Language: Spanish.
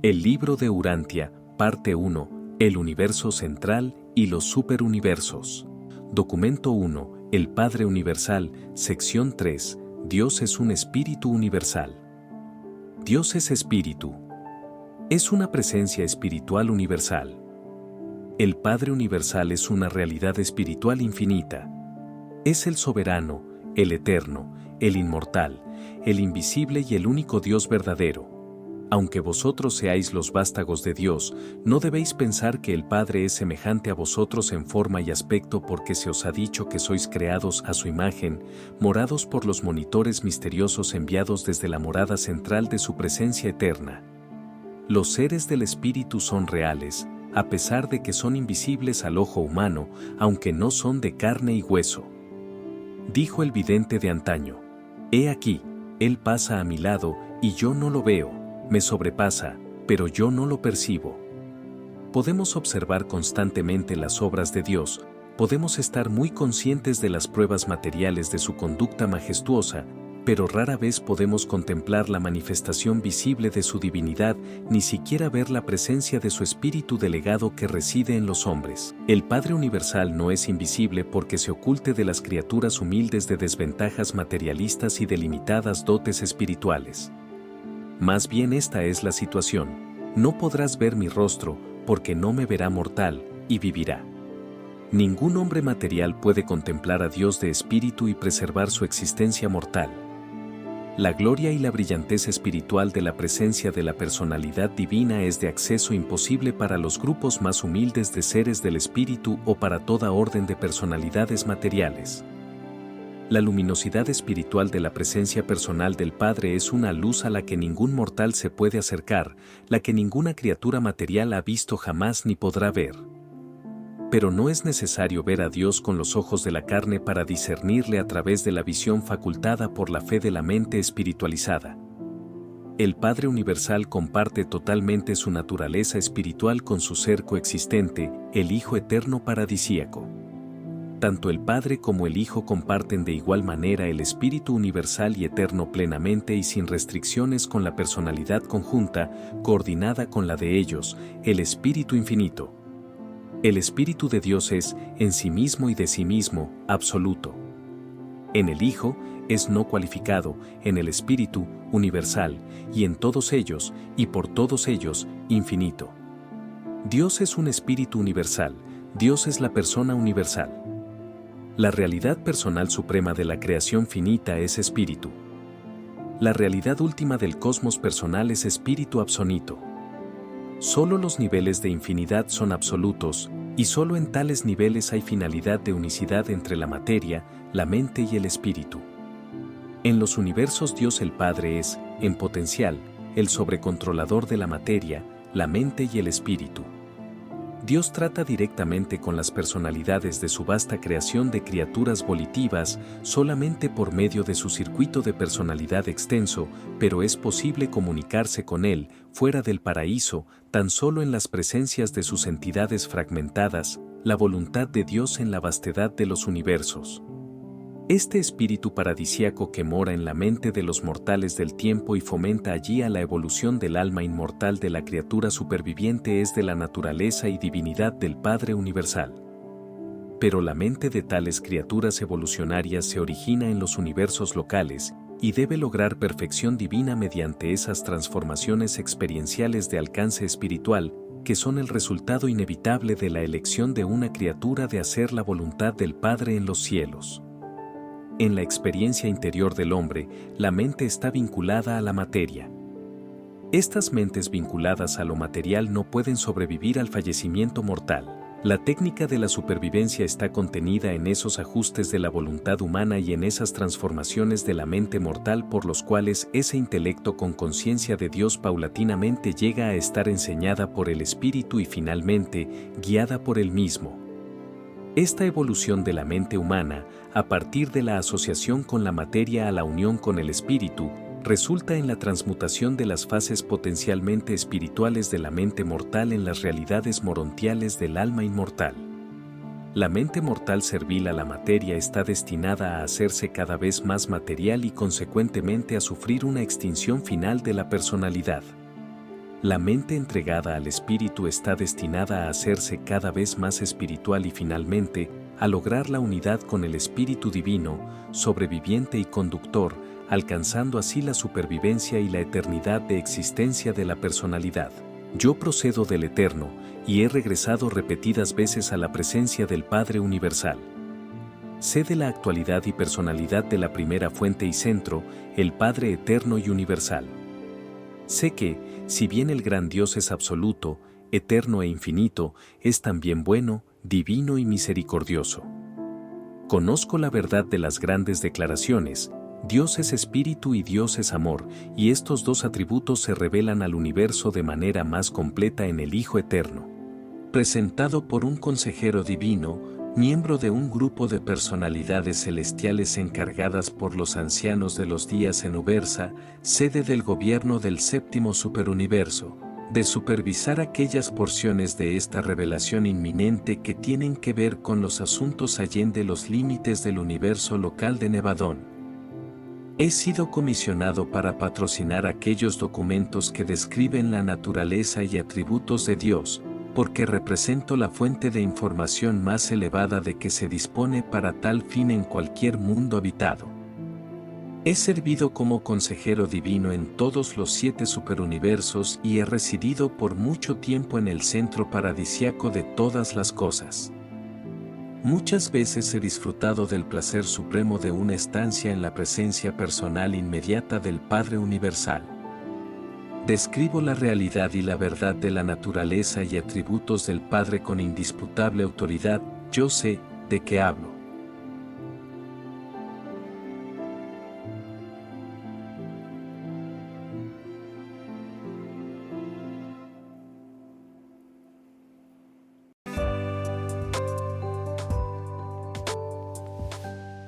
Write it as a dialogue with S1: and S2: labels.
S1: El libro de Urantia, parte 1, el universo central y los superuniversos. Documento 1, el Padre Universal, sección 3, Dios es un espíritu universal. Dios es espíritu. Es una presencia espiritual universal. El Padre Universal es una realidad espiritual infinita. Es el soberano, el eterno, el inmortal, el invisible y el único Dios verdadero. Aunque vosotros seáis los vástagos de Dios, no debéis pensar que el Padre es semejante a vosotros en forma y aspecto porque se os ha dicho que sois creados a su imagen, morados por los monitores misteriosos enviados desde la morada central de su presencia eterna. Los seres del Espíritu son reales, a pesar de que son invisibles al ojo humano, aunque no son de carne y hueso. Dijo el vidente de antaño: «He aquí, él pasa a mi lado, y yo no lo veo. Me sobrepasa, pero yo no lo percibo». Podemos observar constantemente las obras de Dios, podemos estar muy conscientes de las pruebas materiales de su conducta majestuosa, pero rara vez podemos contemplar la manifestación visible de su divinidad, ni siquiera ver la presencia de su espíritu delegado que reside en los hombres. El Padre Universal no es invisible porque se oculte de las criaturas humildes de desventajas materialistas y de limitadas dotes espirituales. Más bien esta es la situación: no podrás ver mi rostro, porque no me verá mortal, y vivirá. Ningún hombre material puede contemplar a Dios de espíritu y preservar su existencia mortal. La gloria y la brillantez espiritual de la presencia de la personalidad divina es de acceso imposible para los grupos más humildes de seres del espíritu o para toda orden de personalidades materiales. La luminosidad espiritual de la presencia personal del Padre es una luz a la que ningún mortal se puede acercar, la que ninguna criatura material ha visto jamás ni podrá ver. Pero no es necesario ver a Dios con los ojos de la carne para discernirle a través de la visión facultada por la fe de la mente espiritualizada. El Padre Universal comparte totalmente su naturaleza espiritual con su ser coexistente, el Hijo Eterno Paradisíaco. Tanto el Padre como el Hijo comparten de igual manera el Espíritu Universal y Eterno plenamente y sin restricciones con la personalidad conjunta, coordinada con la de ellos, el Espíritu Infinito. El Espíritu de Dios es, en sí mismo y de sí mismo, absoluto. En el Hijo, es no cualificado, en el Espíritu, universal, y en todos ellos, y por todos ellos, infinito. Dios es un Espíritu universal, Dios es la persona universal. La realidad personal suprema de la creación finita es espíritu. La realidad última del cosmos personal es espíritu absonito. Solo los niveles de infinidad son absolutos, y solo en tales niveles hay finalidad de unicidad entre la materia, la mente y el espíritu. En los universos Dios el Padre es, en potencial, el sobrecontrolador de la materia, la mente y el espíritu. Dios trata directamente con las personalidades de su vasta creación de criaturas volitivas solamente por medio de su circuito de personalidad extenso, pero es posible comunicarse con Él, fuera del paraíso, tan solo en las presencias de sus entidades fragmentadas, la voluntad de Dios en la vastedad de los universos. Este espíritu paradisíaco que mora en la mente de los mortales del tiempo y fomenta allí a la evolución del alma inmortal de la criatura superviviente es de la naturaleza y divinidad del Padre Universal. Pero la mente de tales criaturas evolucionarias se origina en los universos locales y debe lograr perfección divina mediante esas transformaciones experienciales de alcance espiritual, que son el resultado inevitable de la elección de una criatura de hacer la voluntad del Padre en los cielos. En la experiencia interior del hombre, la mente está vinculada a la materia. Estas mentes vinculadas a lo material no pueden sobrevivir al fallecimiento mortal. La técnica de la supervivencia está contenida en esos ajustes de la voluntad humana y en esas transformaciones de la mente mortal por los cuales ese intelecto con conciencia de Dios paulatinamente llega a estar enseñada por el Espíritu y finalmente, guiada por él mismo. Esta evolución de la mente humana, a partir de la asociación con la materia a la unión con el espíritu, resulta en la transmutación de las fases potencialmente espirituales de la mente mortal en las realidades morontiales del alma inmortal. La mente mortal servil a la materia está destinada a hacerse cada vez más material y consecuentemente a sufrir una extinción final de la personalidad. La mente entregada al Espíritu está destinada a hacerse cada vez más espiritual y finalmente, a lograr la unidad con el Espíritu Divino, sobreviviente y conductor, alcanzando así la supervivencia y la eternidad de existencia de la personalidad. Yo procedo del Eterno, y he regresado repetidas veces a la presencia del Padre Universal. Sé de la actualidad y personalidad de la primera fuente y centro, el Padre Eterno y Universal. Sé que, si bien el gran Dios es absoluto, eterno e infinito, es también bueno, divino y misericordioso. Conozco la verdad de las grandes declaraciones: Dios es espíritu y Dios es amor, y estos dos atributos se revelan al universo de manera más completa en el Hijo Eterno. Presentado por un consejero divino, miembro de un grupo de personalidades celestiales encargadas por los ancianos de los días en Ubersa, sede del gobierno del séptimo superuniverso, de supervisar aquellas porciones de esta revelación inminente que tienen que ver con los asuntos allende los límites del universo local de Nevadón. He sido comisionado para patrocinar aquellos documentos que describen la naturaleza y atributos de Dios, porque represento la fuente de información más elevada de que se dispone para tal fin en cualquier mundo habitado. He servido como consejero divino en todos los 7 superuniversos y he residido por mucho tiempo en el centro paradisiaco de todas las cosas. Muchas veces he disfrutado del placer supremo de una estancia en la presencia personal inmediata del Padre Universal. Describo la realidad y la verdad de la naturaleza y atributos del Padre con indisputable autoridad. Yo sé de qué hablo.